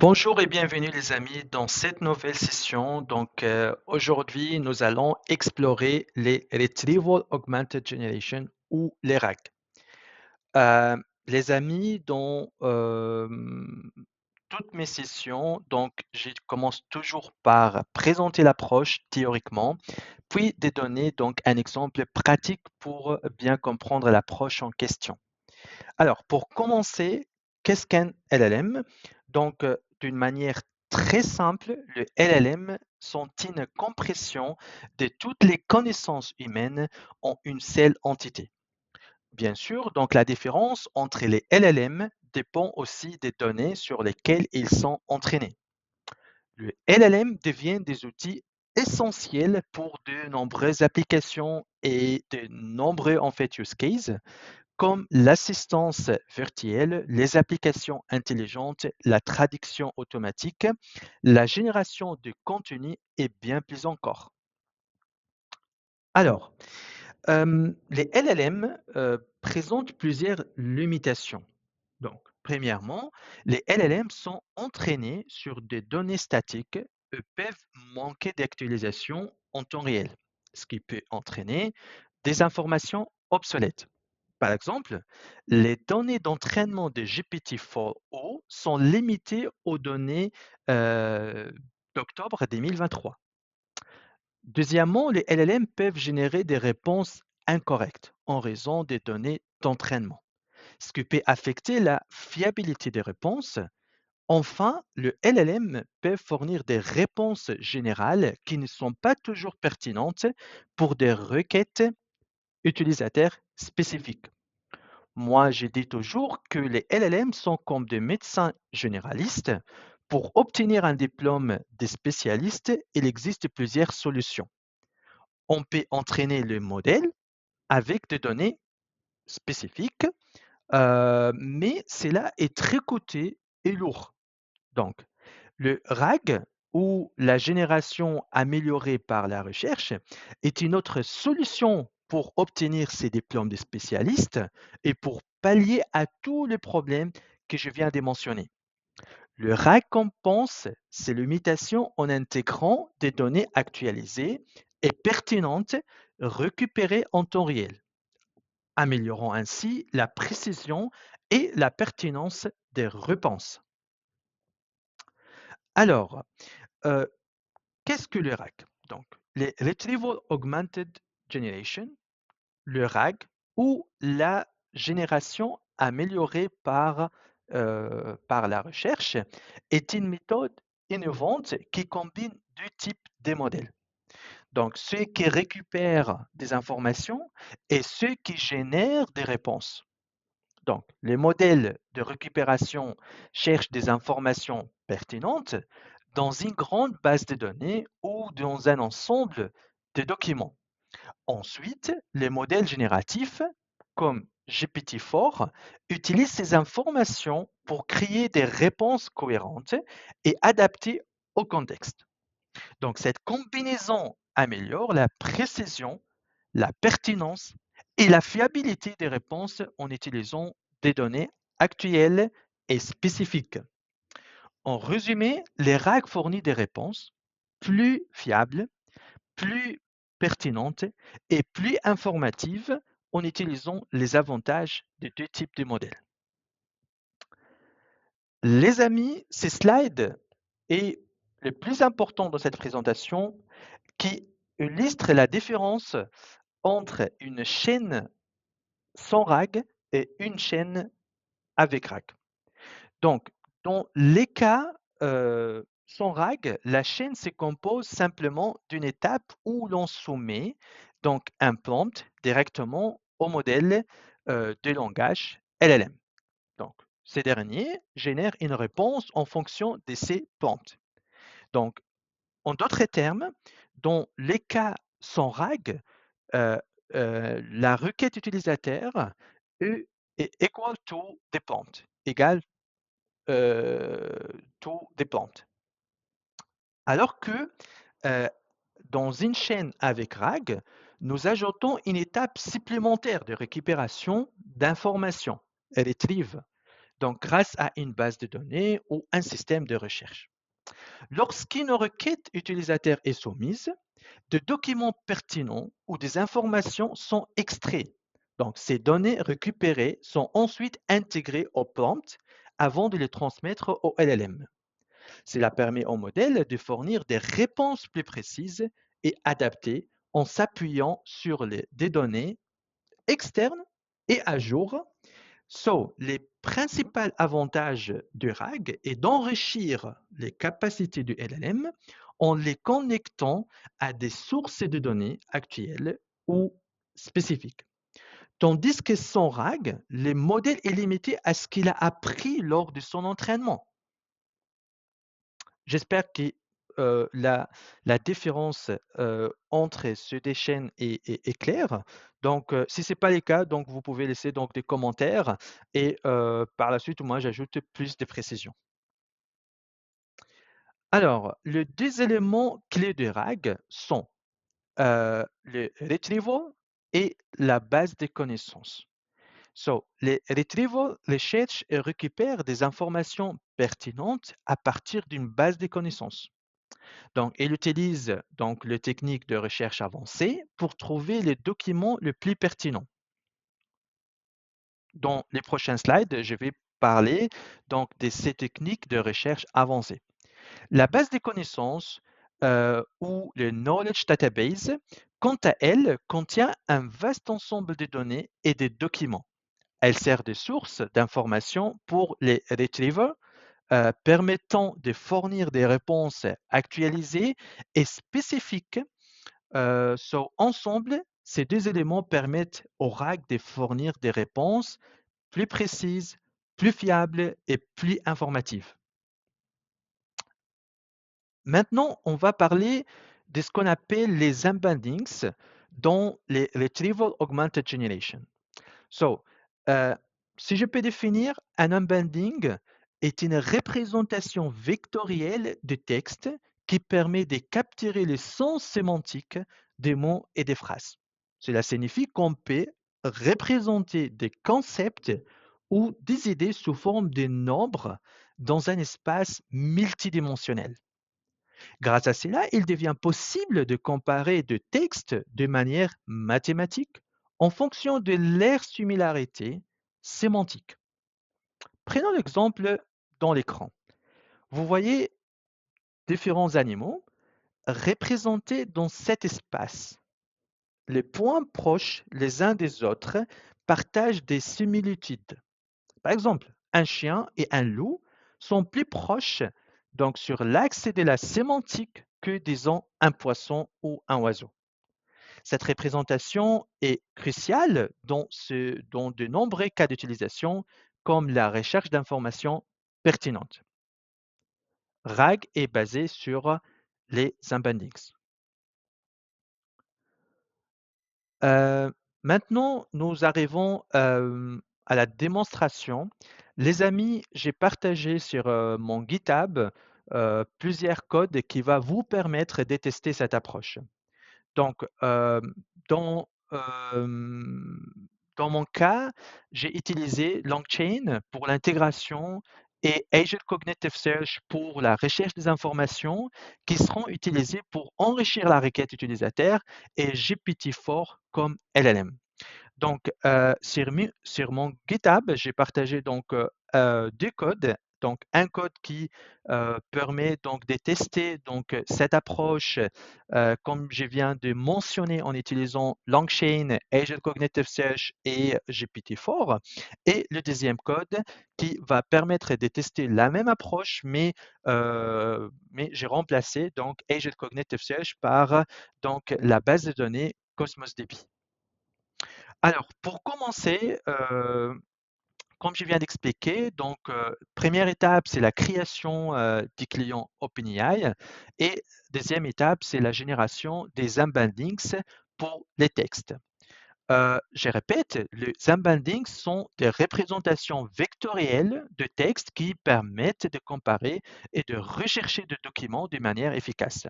Bonjour et bienvenue les amis dans cette nouvelle session. Aujourd'hui, nous allons explorer les Retrieval Augmented Generation ou les RAG. Les amis, dans toutes mes sessions, je commence toujours par présenter l'approche théoriquement, puis de donner donc un exemple pratique pour bien comprendre l'approche en question. Alors, pour commencer, qu'est-ce qu'un LLM? D'une manière très simple, le LLM sont une compression de toutes les connaissances humaines en une seule entité. Bien sûr, donc la différence entre les LLM dépend aussi des données sur lesquelles ils sont entraînés. Le LLM devient des outils essentiels pour de nombreuses applications et de nombreux use cases comme l'assistance virtuelle, les applications intelligentes, la traduction automatique, la génération de contenu et bien plus encore. Alors, les LLM présentent plusieurs limitations. Donc, premièrement, les LLM sont entraînés sur des données statiques et peuvent manquer d'actualisation en temps réel, ce qui peut entraîner des informations obsolètes. Par exemple, les données d'entraînement de GPT-4o sont limitées aux données euh, d'octobre 2023. Deuxièmement, les LLM peuvent générer des réponses incorrectes en raison des données d'entraînement, ce qui peut affecter la fiabilité des réponses. Enfin, le LLM peut fournir des réponses générales qui ne sont pas toujours pertinentes pour des requêtes utilisateurs spécifiques. Moi, je dis toujours que les LLM sont comme des médecins généralistes. Pour obtenir un diplôme de spécialiste, il existe plusieurs solutions. On peut entraîner le modèle avec des données spécifiques, mais cela est très coûteux et lourd. Donc, le RAG ou la génération améliorée par la recherche est une autre solution pour obtenir ces diplômes de spécialistes et pour pallier à tous les problèmes que je viens de mentionner. Le RAG compense ces limitations en intégrant des données actualisées et pertinentes récupérées en temps réel, améliorant ainsi la précision et la pertinence des réponses. Alors, euh, qu'est-ce que le RAG? Donc, les Retrieval Augmented Generation, le RAG ou la génération améliorée par la recherche est une méthode innovante qui combine deux types de modèles. Donc, ceux qui récupèrent des informations et ceux qui génèrent des réponses. Donc, les modèles de récupération cherchent des informations pertinentes dans une grande base de données ou dans un ensemble de documents. Ensuite, les modèles génératifs, comme GPT-4, utilisent ces informations pour créer des réponses cohérentes et adaptées au contexte. Donc, cette combinaison améliore la précision, la pertinence et la fiabilité des réponses en utilisant des données actuelles et spécifiques. En résumé, les RAG fournissent des réponses plus fiables, plus pertinentes et plus informatives en utilisant les avantages des deux types de modèles. Les amis, ces slides est le plus important dans cette présentation qui illustre la différence entre une chaîne sans RAG et une chaîne avec RAG. Donc, dans les cas sans RAG, la chaîne se compose simplement d'une étape où l'on soumet donc un prompt directement au modèle de langage LLM. Donc, ces derniers génèrent une réponse en fonction de ces prompts. Donc, en d'autres termes, dans les cas sans RAG, euh, la requête utilisateur est equal to depend, égale to depend. Alors que euh, dans une chaîne avec RAG, nous ajoutons une étape supplémentaire de récupération d'informations, retrieve. donc grâce à une base de données ou un système de recherche. Lorsqu'une requête utilisateur est soumise, des documents pertinents ou des informations sont extraits. Donc, ces données récupérées sont ensuite intégrées au prompt avant de les transmettre au LLM. Cela permet au modèle de fournir des réponses plus précises et adaptées en s'appuyant sur des données externes et à jour. Les principaux avantages du RAG est d'enrichir les capacités du LLM en les connectant à des sources de données actuelles ou spécifiques. Tandis que sans RAG, le modèle est limité à ce qu'il a appris lors de son entraînement. J'espère que la différence entre ces deux chaînes est claire. Donc, si ce n'est pas le cas, donc vous pouvez laisser donc des commentaires et par la suite, moi, j'ajoute plus de précisions. Alors, les deux éléments clés de RAG sont le retrieval et la base de connaissances. Les retrieval recherche et récupère des informations pertinentes à partir d'une base de connaissances. Donc, elle utilise donc les techniques de recherche avancée pour trouver les documents les plus pertinents. Dans les prochains slides, je vais parler donc de ces techniques de recherche avancée. La base de connaissances ou le Knowledge Database, quant à elle, contient un vaste ensemble de données et de documents. Elle sert de source d'informations pour les retrievers, permettant de fournir des réponses actualisées et spécifiques. Ensemble, ces deux éléments permettent au RAG de fournir des réponses plus précises, plus fiables et plus informatives. Maintenant, on va parler de ce qu'on appelle les embeddings dans les Retrieval Augmented Generation. Euh, si je peux définir, un embedding est une représentation vectorielle de texte qui permet de capturer le sens sémantique des mots et des phrases. Cela signifie qu'on peut représenter des concepts ou des idées sous forme de nombres dans un espace multidimensionnel. Grâce à cela, il devient possible de comparer deux textes de manière mathématique en fonction de leur similarité sémantique. Prenons l'exemple dans l'écran. Vous voyez différents animaux représentés dans cet espace. Les points proches les uns des autres partagent des similitudes. Par exemple, un chien et un loup sont plus proches donc sur l'axe de la sémantique que, disons, un poisson ou un oiseau. Cette représentation est cruciale dans de nombreux cas d'utilisation, comme la recherche d'informations pertinentes. RAG est basé sur les embeddings. Maintenant, nous arrivons à la démonstration. Les amis, j'ai partagé sur mon GitHub plusieurs codes qui vont vous permettre de tester cette approche. Donc, dans, dans mon cas, j'ai utilisé LangChain pour l'intégration et Azure Cognitive Search pour la recherche des informations qui seront utilisées pour enrichir la requête utilisateur et GPT-4 comme LLM. Donc, sur mon GitHub, j'ai partagé donc deux codes. Donc, un code qui permet donc de tester donc cette approche, comme je viens de mentionner, en utilisant LangChain, Azure Cognitive Search et GPT-4. Et le deuxième code qui va permettre de tester la même approche, mais j'ai remplacé donc Azure Cognitive Search par donc la base de données Cosmos DB. Alors, pour commencer, comme je viens d'expliquer, donc, première étape, c'est la création du client OpenAI et deuxième étape, c'est la génération des embeddings pour les textes. Je répète, les embeddings sont des représentations vectorielles de textes qui permettent de comparer et de rechercher des documents de manière efficace.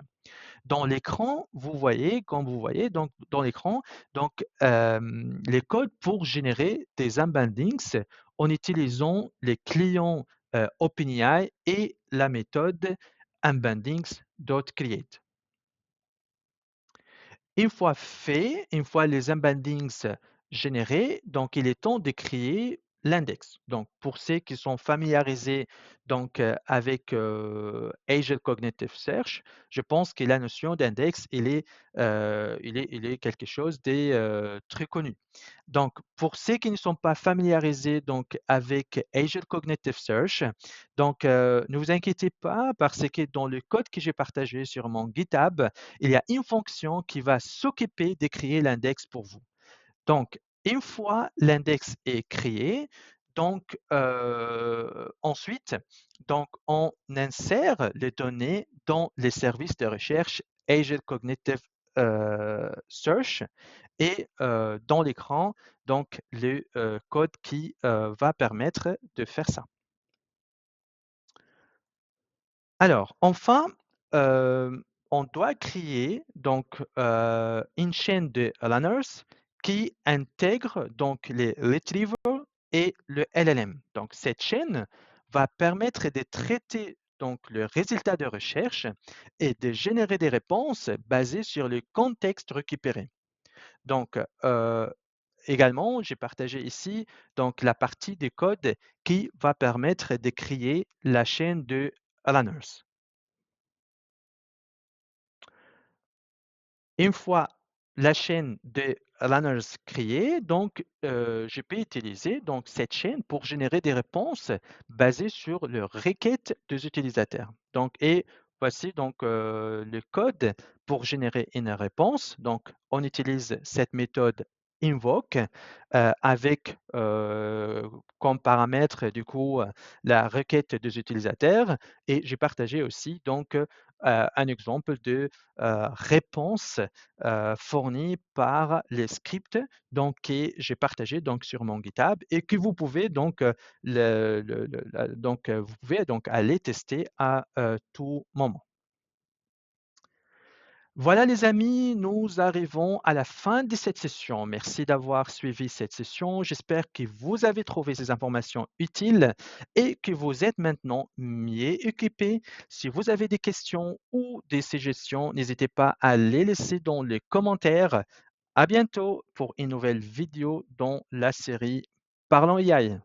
Dans l'écran, vous voyez, comme vous voyez, donc dans l'écran, donc les codes pour générer des embeddings en utilisant les clients OpenAI et la méthode embeddings.create. Une fois fait, une fois les embeddings générés, donc il est temps de créer l'index. Donc pour ceux qui sont familiarisés avec Azure Cognitive Search, je pense que la notion d'index, il est quelque chose de très connu. Donc pour ceux qui ne sont pas familiarisés avec Azure Cognitive Search, ne vous inquiétez pas parce que dans le code que j'ai partagé sur mon GitHub, il y a une fonction qui va s'occuper de créer l'index pour vous. Donc, une fois l'index est créé, ensuite, on insère les données dans les services de recherche Azure Cognitive Search et dans l'écran, le code qui va permettre de faire ça. Alors, enfin, euh, on doit créer une chaîne de learners qui intègre les retrievers et le LLM. Donc, cette chaîne va permettre de traiter le résultat de recherche et de générer des réponses basées sur le contexte récupéré. Donc, également, j'ai partagé ici la partie des codes qui va permettre de créer la chaîne de learners. Une fois la chaîne de runners créée, je peux utiliser cette chaîne pour générer des réponses basées sur les requêtes des utilisateurs. Et voici le code pour générer une réponse. Donc, on utilise cette méthode invoke avec comme paramètre la requête des utilisateurs. Et j'ai partagé aussi un exemple de réponse fournie par les scripts que j'ai partagé sur mon GitHub et que vous pouvez vous pouvez aller tester à tout moment. Voilà les amis, nous arrivons à la fin de cette session. Merci d'avoir suivi cette session. J'espère que vous avez trouvé ces informations utiles et que vous êtes maintenant mieux équipés. Si vous avez des questions ou des suggestions, n'hésitez pas à les laisser dans les commentaires. À bientôt pour une nouvelle vidéo dans la série Parlons AI.